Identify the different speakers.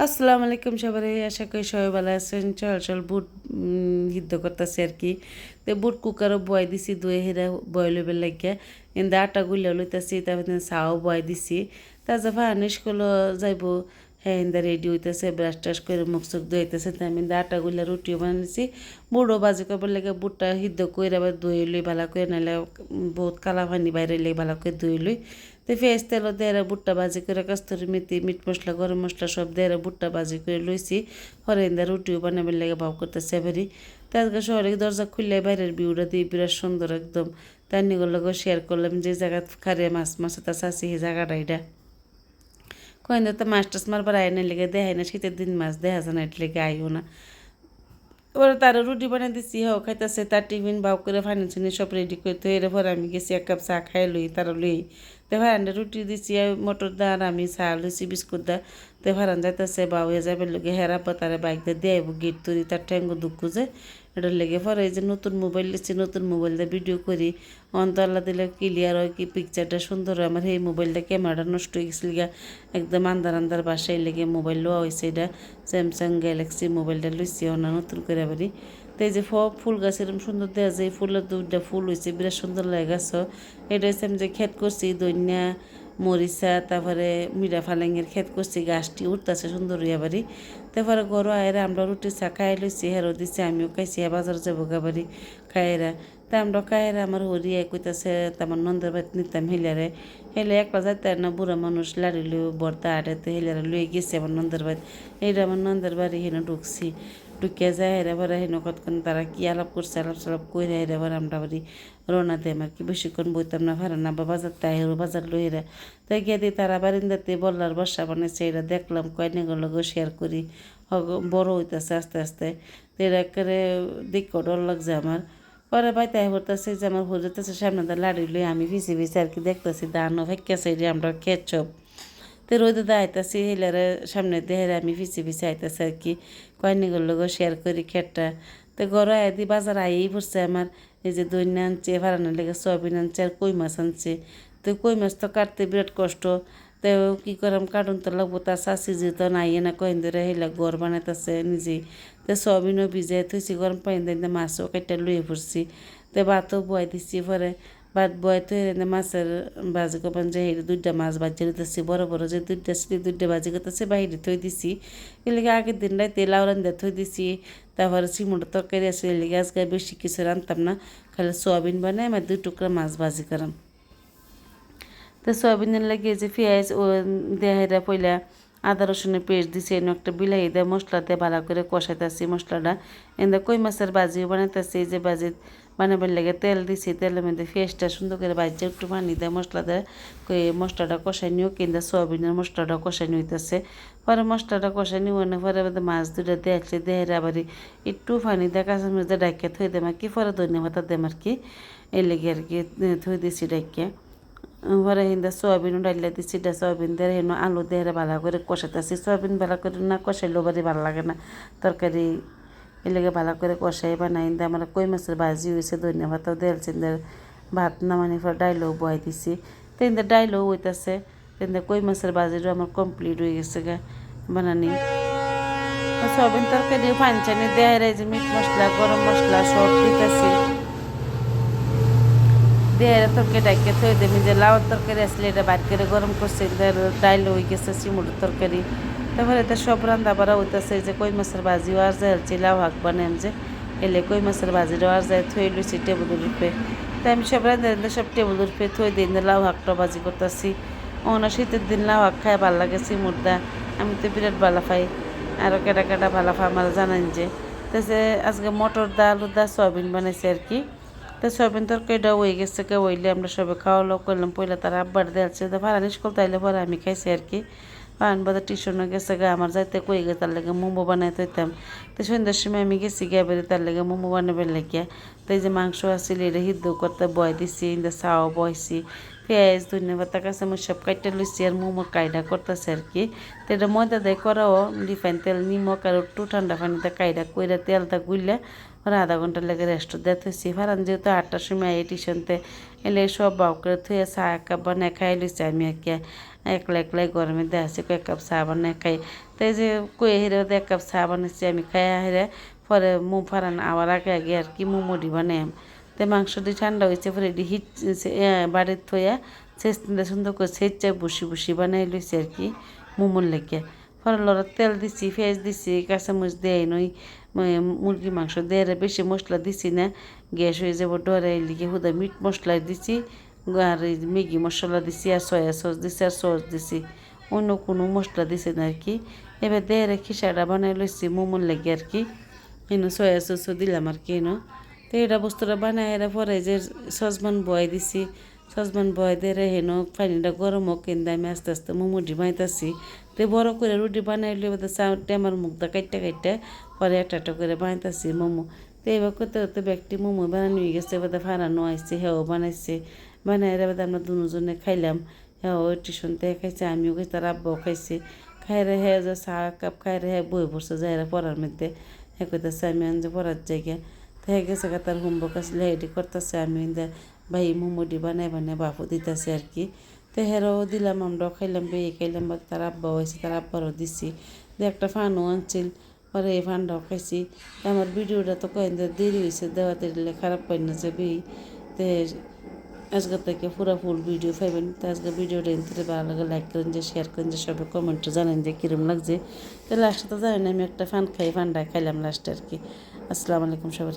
Speaker 1: আসসালামু আলাইকুম সবাই, আশা করি সবাই ভালো আছেন। চল চল বুট সিদ্ধ করতেছি আর কি। তো বুট কুকারও বয় দিছি, দুয়ে হেরা বয় লইবার লাগিয়া কিন্তু আটা গুলিয়া লইতেছি, তারপরে চাও বয় দিছি। তাজা ফানিশ করলো যাইব, হ্যাঁ ইন্দা রেডি হইতেছে, ব্রাশ টাশ করে মুখ চুখ ধুইতেছে। তো আমি আটা গুলিয়া রুটিও বানিয়েছি। বুটও বাজি করবার লাগে বুটটা সিদ্ধ করে আবার ধুয়ে লই ভালো করে, নাহলে বহুত কালা পানি বাইরে লই ভালো করে ধুয়ে লই। তো পেঁয়াজ তেলও দেড়া বুটটা ভাজি করে কস্তুরি মেথি মিট মশলা গরম মশলা সব দেড়া বুটটা ভাজি করে লইছি। হরে ইন্দা রুটিও বানাবার লেগে ভাব করতেছে এবারই। তো আজকে শহরে দরজা খুললে বাইরের ভিউটা দিয়ে বিরাট সুন্দর একদম। তার নিগুলোকে শেয়ার করলাম যে জায়গা খারে মাছ মাছ তা চাষি সেই জায়গাটা এটা কয়েন তো মাছ টাছ মারবার আয় না লেগে দেখায় না, শীতের দিন মাছ দেখা যায় না, এটা লেগে আইও না। এবার তারা রুটি বানিয়ে দিচ্ছি, হাও খাইতেছে, তার টিফিন বাউ করে ফাইন্যান্সিয়ালি সব রেডি করতে এরপর আমি গেছি এক কাপ চা খাই লই, তারা লই। তো ভারান্ডা রুটি দিচ্ছি মটর দা, আর আমি চা লইছি বিস্কুট দা। তো ভারান যাইতেছে বাউ হয়ে যাবে লোকে হেরাবো, তারা বাইক দিয়ে দিয়ে আইব গেট তৈরি, তার ঠ্যাঙ্গ দুঃখ যে এটার লেগে পরে এই যে নতুন মোবাইল নিচ্ছি, নতুন মোবাইল দিয়ে ভিডিও করি অন্তল্লা দিলে ক্লিয়ার হয় কি পিকচারটা সুন্দর হয়। আমার এই মোবাইলটা ক্যামেরাটা নষ্ট হয়ে গেছিল গা, একদম আন্দার আন্দার বাসায় লেগে মোবাইল লওয়া হয়েছে। এটা স্যামসাং গ্যালাক্সি মোবাইলটা লইছি না নতুন করে বাড়ি। তো এই যে ফুল গাছ এরকম সুন্দর দেওয়া যায়, ফুলের দুইটা ফুল হয়েছে বিরাট সুন্দর লাগে গাছ। এটা হচ্ছে আমি যে ক্ষেত করছি দইন্যা মরিচা, তারপরে মিরা ফালেঙ্গের ক্ষেত করছি, গাছটি উঠতেছে সুন্দর হইয়া বাড়ি। তারপরে গরু আয়রা আমরা রুটি চা খাই লইছি, হেরো দিচ্ছি, আমিও খাইছি, বাজার যাবো গাবারি খাইরা। তা আমরা খাইরা আমার হরিয়া কইতাছে তেমন নন্দের বাড়ি নিতাম হিলারে, হেলে একলা যাইতে না, বুড়া মানুষ লাড়ি লই বর্তা আটাতে হিলারে লুয়ে গেছে আমার নন্দের বাড়ি। এইটা আমার নন্দের বাড়ি হেন ঢুকছি, ঢুকিয়া যায় হেরে পরে হেন কতক্ষণ তারা কি আলাপ করছে, আলাপ সালাপ করে হেরে পরে আমরা বাড়ি রওনা দেম আর কি। বেশিক্ষণ বইতাম না, ভাড়া না বা বাজার তাহেরও বাজার লইরা। তাই গিয়ে দিয়ে তারা বারিন্দাতে বললার বাসা বানাইছে, এটা দেখলাম কয়েকগুলো শেয়ার করি। বড় হইতেছে আস্তে আস্তে, তো এরা করে দেখো ডর লাগছে আমার। পরে বাইতে করতেছে যে আমার হয়ে যেতেছে সামনে দা লাড়ি লই, আমি ভিসি ভিসি আর কি দেখতেছি দানো ফেঁকেছে যে আমরা খেচ্ছপ। তো রোদে দা আইতাছি হিলারে সামনে দেহের আমি ভিসি ভিসি আইতাছি আর কি, কয়েকগুলো শেয়ার করি খেটটা। তো ঘরে আইদি বাজার আইই পড়ছে আমার, এই যে দইনা আনছে, ভাড়ানোর লেগে সয়াবিন আনছে আর কই মাছ আনছে। তো কই মাছ তো কাটতে বিরাট কষ্ট, তো কী করাম কাটুন তো লাগবো, তার চাষি যেহেতু নাইয়ে না কয়েন ধরে হেলা ঘর বানাইতেছে নিজেই। তো সয়াবিনও ভিজাই থইছি গরম পানি দিয়ে, মাছও কেটে লুয়ে পড়ছি। তো ভাতও বয়াই দিচ্ছি, পরে ভাত বয়াই তো মাছের ভাজি করবেন যে দুইটা মাছ ভাজি দিতেছি, বড় বড় যে দুইটা ছিল দুইটা ভাজি করতেছে বাইরে থই দিছি। এলিগে আগের দিন রাইতে লাউ রান্ধা থই দিছি। তারপরে চিমড়োর তরকারি আছে, এলিগে আজকে বেশি কিছু রান্ধতাম না, খালি সোয়াবিন বানাই আমার 2 টুকরা মাছ ভাজি করাম। তো সয়াবিনের লাগে যে পেঁয়াজ ও দেহেরা পইলা আদা রসুনের পেস্ট দিছে, এনে একটা বিলাহি দিয়ে মশলা দিয়ে ভালো করে কষাইতেছি মশলাটা। এনে কই মাছের ভাজিও বানাইতেছি, এই যে ভাজি বানাবার লাগে তেল দিছি, তেলের মধ্যে পেঁয়াজটা সুন্দর করে ভাজছে, একটু পানি দেয় মশলা দেয়, কই মশলাটা কষাই নিও, কিন্তু সয়াবিনের মশলাটা কষাই নিতেছে। পরে মশলাটা কষাই নিও না, পরে মাছ দুটা দেখলে দেহের আবার একটু পানি দিয়ে কাঁচা মরিচ দিয়ে ডাকিয়ে থই দেম আর কি, পরে ধনিয়া পাতা দেম আর কি, এই লেগে আর কি থই দিছি ডাকিয়ে। পরে হিন্দা সয়াবিনও ডাইলে দিচ্ছি, সয়াবিন দিয়ে হেন আলু দিয়ে ভালো করে কষাইতেছি। সয়াবিন ভালো করে না কষাইলেও বাড়ি ভালো লাগে না তরকারি, এলাকা ভালো করে কষাই বানাই। হিন্দা আমার কই মাছের ভাজি হয়েছে, ধনিয়া পাতাও দিয়েছি, ভাত নামানি পর ডাইলও বয়াই দিছি। তো হিন্দা ডাইলও হইতেছে, হিন্দা কই মাছের ভাজিটাও আমার কমপ্লিট হয়ে গেছে গা বানানি। সয়াবিন তরকারি পানি চানি দেয়, যে মিট মশলা গরম মশলা সব দিতেছি দিয়ে তরকারি ডাইকে থই দেমি, যে লাউর তরকারি আসলে এটা বাইর করে গরম করছে, ডাইল হয়ে গেছে চিমুড়ের তরকারি। তারপরে এটা সব রান্না বাড়া হইতেছে, যে কই মাছের ভাজিও আর যায় হচ্ছে, লাউ হাঁক বানাম যে এলে কই মাছের ভাজিটাও আর যায় থই লইছি টেবিলের উপরে। তাই আমি সব রান্না সব টেবিলের উপরে থই দিন লাউ হাঁকটা ভাজি করতেছি। না শীতের দিন লাউ হাঁক খায় ভালো লাগে চিমুড়দা, আমি তো বিরাট ভালো পাই, আরও কেটা কেটা ভালো পাই আমার জানেন যে। তো আজকে মটর দা আলু দা সয়াবিন বানাইছে আর কি। তো সয়াবিন তরকারিটা হয়ে গেছে, কে হইলে আমরা সবাই খাওয়া লোক করলাম, পয়লা তারা আব্বার দিয়েছে, তো ভাড়া স্কুল তাইলে পরে আমি খাইছি আর কি। পান বাজার টিউশনে গেছে গা, আমার যাইতে কই গে তার লেগে মোমো বানাইতে হইতাম। তো সন্ধ্যার সময় আমি গেছি গিয়ে বেড়ে তার লেগে মোমো বানাবার লাগিয়া। তো এই যে মাংস আসছিল এটা সিদ্ধ করতে বয় দিছি, ইন্দা চাও বয়ছি, পেঁয়াজ ধনিয়া পাতা কাঁচা মরিচ সব কাইটা লইছি, আর মোমো কায়দা করতেছে আর কি। তো এটা ময়দা দিয়ে করাও, রিফাইন তেল নিমক আর একটু ঠান্ডা পানিতে কায়দা কইরা তেলটা গুললে ওরা আধা ঘন্টা লেগে রেস্ট দিয়ে থইছি। ফারান যেহেতু 8টার সময় এই টিউশনতে এলে সব বাউ করে থুয়ে চা এক কাপ বানায় খাই লইছি আমি আর কি। একলা একলাই গরমে দেখাচ্ছে কয়েক কাপ চা বানায় খাই তাই যে কয়ে হেরে এক কাপ চা বানাচ্ছি আমি খাই হেরে পরে ফারান আবার আগে আগে আর কি মোমোডি বানাই তো মাংসটি ঠান্ডা হয়েছে পরে এটি হিট বাড়ির থইয়া ছেঁচতে সুন্দর করে ছেঁচা বসি বানাই লইছি আর কি মোমোর লেগে পরে লড়ার তেল দিছি পেঁয়াজ দিছি কাঁচামরিচ দেয় নই মুরগি মাংস দেয় বেশি মশলা দিছি না গ্যাস হয়ে যাবো ডরে লিখে হুদা মিট মশলা দিছি আর এই ম্যাগি মশলা দিছি আর সয়া সস দিছি আর সস দিছি অন্য কোনো মশলা দিছি না আর কি এবার দেয় খিসাটা বানাই লইছি মোমোর লেগে আর কি সয়া সসও দিলাম আর কি তো এটা বস্তুটা বানাই এরা পরে যে সসমান বয় দিছি সসমান বয় দিয়ে পানিটা গরম হোক কিন্তু আমি আস্তে আস্তে মোমোটি বানাইতেছি তো বড় করে রুটি বানাইলে টেমার মুখটা কাইটটা পরে একটা করে বানাইতেছি মোমো তো এবার করতে করতে ব্যক্তি মোমো বানানো হয়ে গেছে এবার ফারানো আসছে হেও বানাইছে বানাই এবার আমরা দুজনে খাইলাম হ্যাঁ টিউশন থেকে খাইছে আমিও খাইছি তার আব্বাও খাইছে খাইরে হ্যাঁ যে চা কাপ খাইরে হ্যাঁ বই পড়ছে যাই পড়ার মধ্যে হ্যাঁ কইতেছে আমি আনছে পড়ার জায়গা তো হ্যাঁ গেছে তার হোমওয়ার্ক আসলে এটি করতেছে আমি ভাই মোমোটি বানাই বাপু দিতেছে আর কি তো হেরাও দিলাম আমরাও খাইলাম বেয়ে খাইলাম বা তার আব্বাও হয়েছে তার আব্বারও দিছি একটা ফানও আনছিল পরে এই ফানটাও খাইছি আমার ভিডিওটা তো কয়েন দেরি হয়েছে দেওয়া দিলে খারাপ পাই না যে বেই তো আজকে থেকে পুরো ফুল ভিডিও পাইবেন তো আজকে ভিডিওটা এনতে ভালো লাগে লাইক করেন যে শেয়ার করেন যে সবাই কমেন্টে জানেন যে কীরকম লাগছে তো লাস্টে তো জানেন আমি একটা ফান খাই ফান্ডায় খাইলাম লাস্টে আর কি আসসালামু আলাইকুম সবাই